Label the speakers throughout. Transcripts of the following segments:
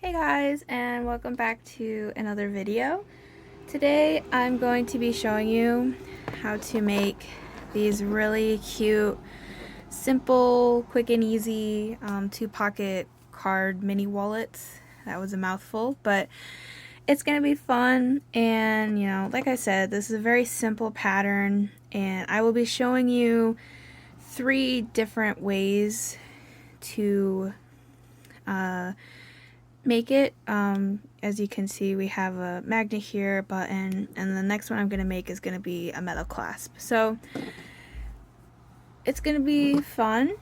Speaker 1: Hey guys, and welcome back to another video. Today I'm going to be showing you how to make these really cute, simple, quick and easy 2-pocket card mini wallets. That was a mouthful, but it's going to be fun. And like I said, this is a very simple pattern, and I will be showing you 3 different ways to make it. As you can see, we have a magnet here, a button, and the next one I'm going to make is going to be a metal clasp. So it's going to be fun,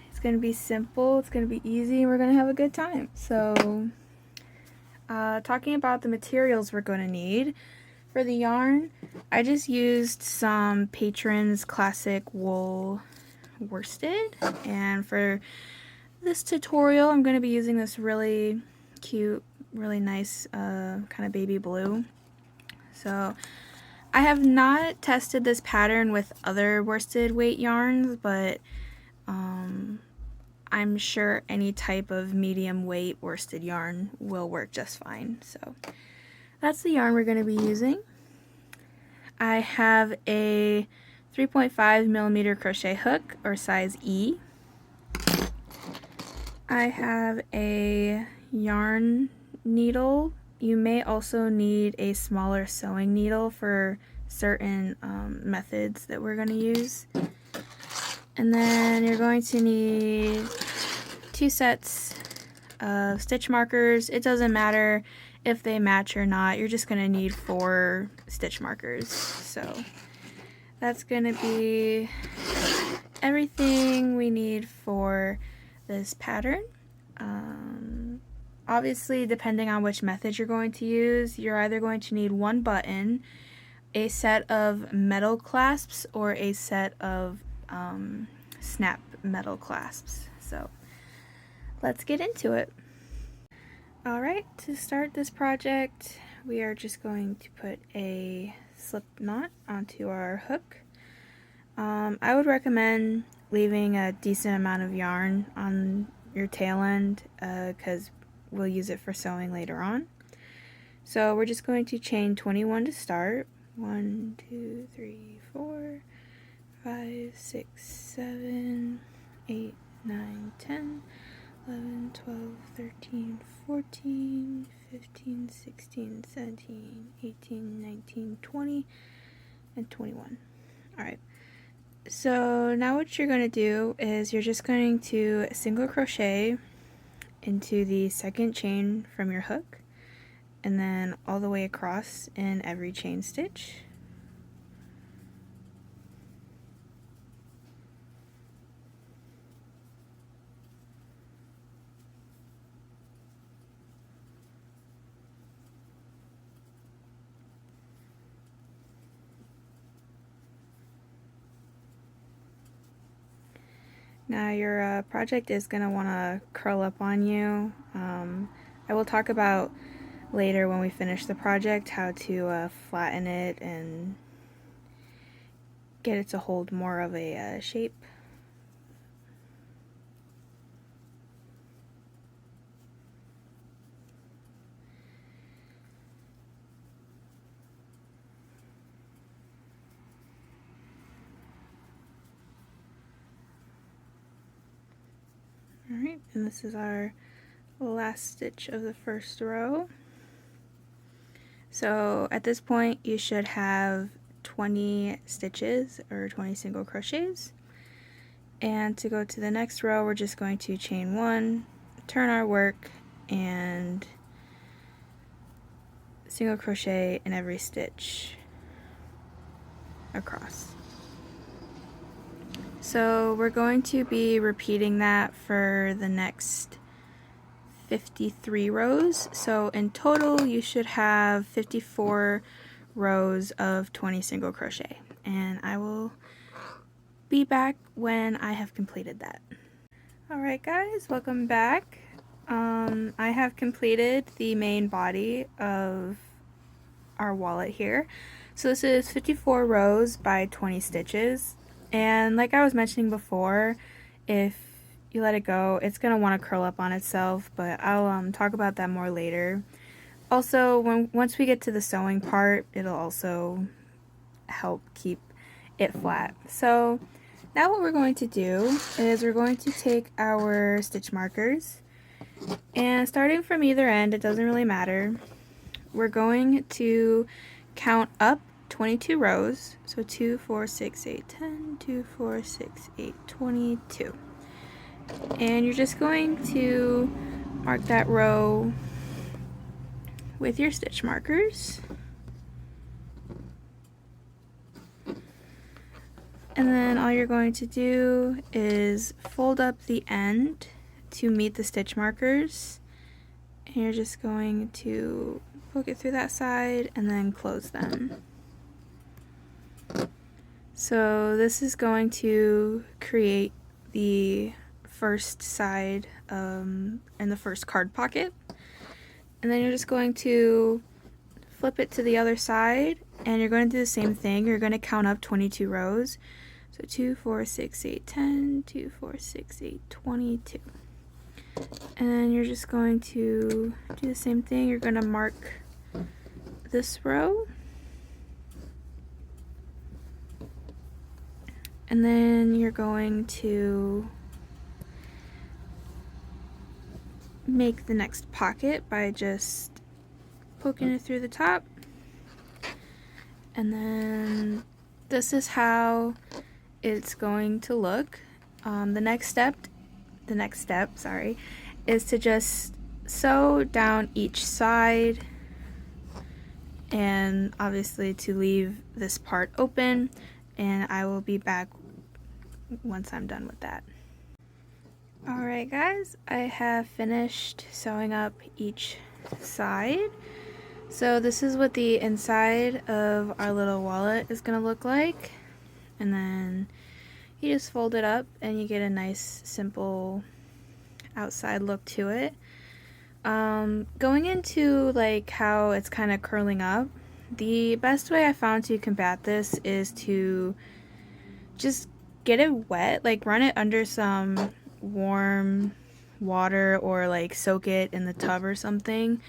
Speaker 1: it's going to be simple, it's going to be easy, and we're going to have a good time. So talking about the materials we're going to need for the yarn, I just used some Patrons Classic Wool worsted, and for this tutorial I'm going to be using this really cute, really nice kind of baby blue. So I have not tested this pattern with other worsted weight yarns, but I'm sure any type of medium weight worsted yarn will work just fine. So that's the yarn we're going to be using. I have a 3.5mm crochet hook, or size E. I have a yarn needle. You may also need a smaller sewing needle for certain methods that we're going to use. And then you're going to need 2 sets of stitch markers. It doesn't matter if they match or not, you're just going to need 4 stitch markers. So that's going to be everything we need for this pattern. Obviously, depending on which method you're going to use, you're either going to need 1 button, a set of metal clasps, or a set of snap metal clasps. So let's get into it. Alright, to start this project, we are just going to put a slip knot onto our hook. I would recommend leaving a decent amount of yarn on your tail end because we'll use it for sewing later on. So we're just going to chain 21 to start. 1, 2, 3, 4, 5, 6, 7, 8, 9, 10, 11, 12, 13, 14, 15, 16, 17, 18, 19, 20, and 21. Alright. So now what you're going to do is you're just going to single crochet into the second chain from your hook, and then all the way across in every chain stitch. Now your project is going to want to curl up on you. I will talk about later when we finish the project how to flatten it and get it to hold more of a shape. Alright, and this is our last stitch of the first row. So at this point you should have 20 stitches, or 20 single crochets. And to go to the next row, we're just going to chain 1, turn our work, and single crochet in every stitch across. So we're going to be repeating that for the next 53 rows. So in total you should have 54 rows of 20 single crochet, and I will be back when I have completed that. Alright guys, welcome back. I have completed the main body of our wallet here. So this is 54 rows by 20 stitches. And like I was mentioning before, if you let it go, it's going to want to curl up on itself, but I'll talk about that more later. Also, once we get to the sewing part, it'll also help keep it flat. So now what we're going to do is we're going to take our stitch markers, and starting from either end, it doesn't really matter, we're going to count up 22 rows. So 2, 4, 6, 8, 10, 2, 4, 6, 8, 22. And you're just going to mark that row with your stitch markers. And then all you're going to do is fold up the end to meet the stitch markers. And you're just going to poke it through that side and then close them. So this is going to create the first side and the first card pocket. And then you're just going to flip it to the other side, and you're going to do the same thing. You're going to count up 22 rows. So 2, 4, 6, 8, 10, 2, 4, 6, 8, 22. And then you're just going to do the same thing. You're going to mark this row. And then you're going to make the next pocket by just poking it through the top. And then this is how it's going to look. The next step, is to just sew down each side, and obviously to leave this part open, and I will be back once I'm done with that. Alright guys, I have finished sewing up each side. So this is what the inside of our little wallet is going to look like. And then you just fold it up and you get a nice simple outside look to it. Going into like how it's kind of curling up, the best way I found to combat this is to just get it wet, like run it under some warm water or like soak it in the tub or something,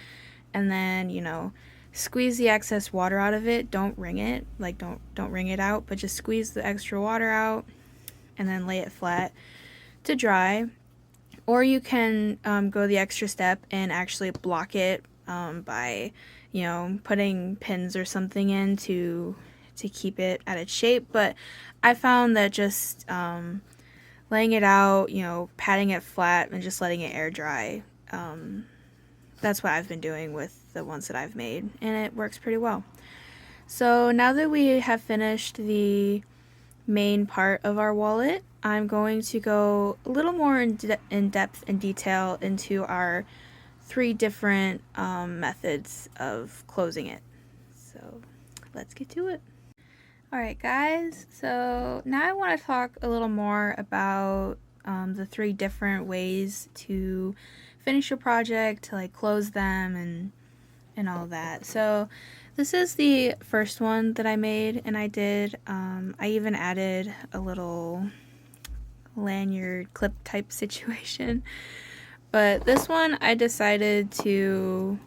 Speaker 1: and then, you know, squeeze the excess water out of it. Don't wring it, like don't wring it out, but just squeeze the extra water out and then lay it flat to dry. Or you can go the extra step and actually block it by, you know, putting pins or something in to keep it at its shape. But I found that just laying it out, you know, patting it flat and just letting it air dry, that's what I've been doing with the ones that I've made, and it works pretty well. So now that we have finished the main part of our wallet, I'm going to go a little more in depth and detail into our 3 different methods of closing it. So let's get to it. Alright guys, so now I want to talk a little more about the 3 different ways to finish your project, to like close them and all that. So this is the first one that I made, and I did, I even added a little lanyard clip type situation. But this one I decided to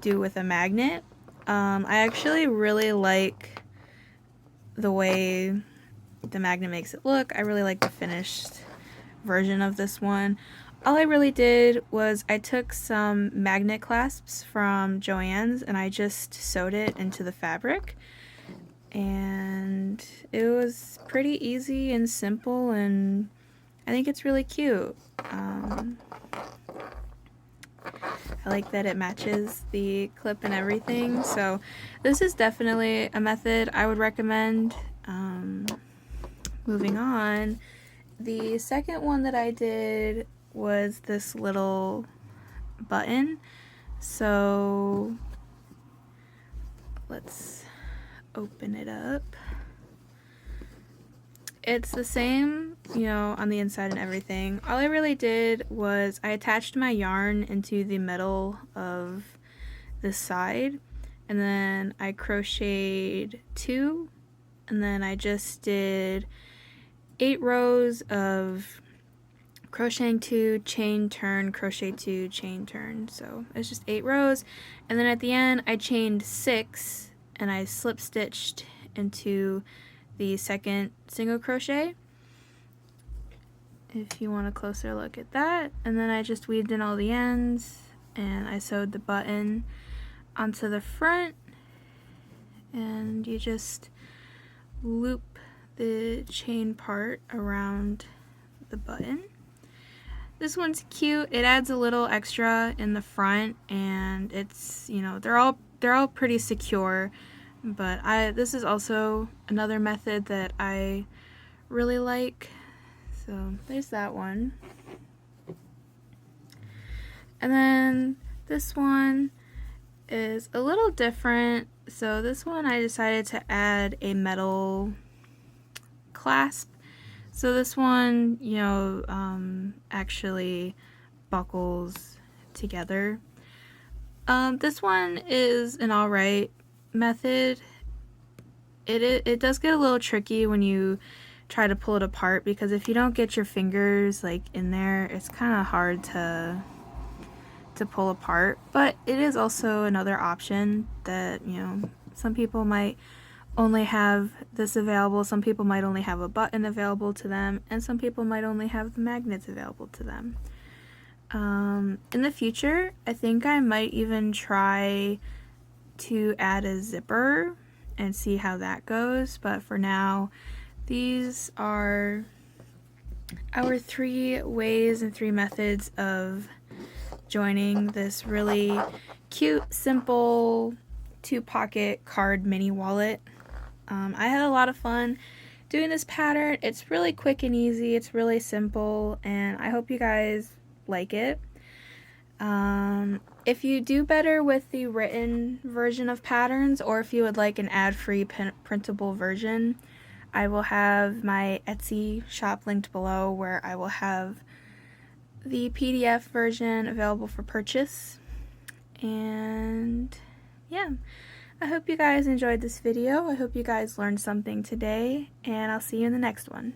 Speaker 1: do with a magnet. I actually really like the way the magnet makes it look. I really like the finished version of this one. All I really did was I took some magnet clasps from Joann's and I just sewed it into the fabric, and it was pretty easy and simple, and I think it's really cute. I like that it matches the clip and everything, so this is definitely a method I would recommend. Moving on, the second one that I did was this little button. So let's open it up. It's the same, you know, on the inside and everything. All I really did was I attached my yarn into the middle of this side, and then I crocheted 2, and then I just did 8 rows of crocheting 2, chain turn, crochet 2, chain turn. So it's just 8 rows, and then at the end I chained 6 and I slip stitched into the second single crochet, if you want a closer look at that. And then I just weaved in all the ends and I sewed the button onto the front, and you just loop the chain part around the button. This one's cute. It adds a little extra in the front, and it's, you know, they're all pretty secure, but this is also another method that I really like. So there's that one. And then this one is a little different. So this one I decided to add a metal clasp. So this one, you know, actually buckles together. This one is an alright method. It does get a little tricky when you try to pull it apart, because if you don't get your fingers like in there, it's kind of hard to pull apart. But it is also another option that, you know, some people might only have this available, some people might only have a button available to them, and some people might only have the magnets available to them. In the future, I think I might even try to add a zipper and see how that goes, but for now, these are our 3 ways and 3 methods of joining this really cute, simple 2-pocket card mini wallet. I had a lot of fun doing this pattern. It's really quick and easy, it's really simple, and I hope you guys like it. If you do better with the written version of patterns, or if you would like an ad-free printable version, I will have my Etsy shop linked below, where I will have the PDF version available for purchase. And yeah, I hope you guys enjoyed this video. I hope you guys learned something today, and I'll see you in the next one.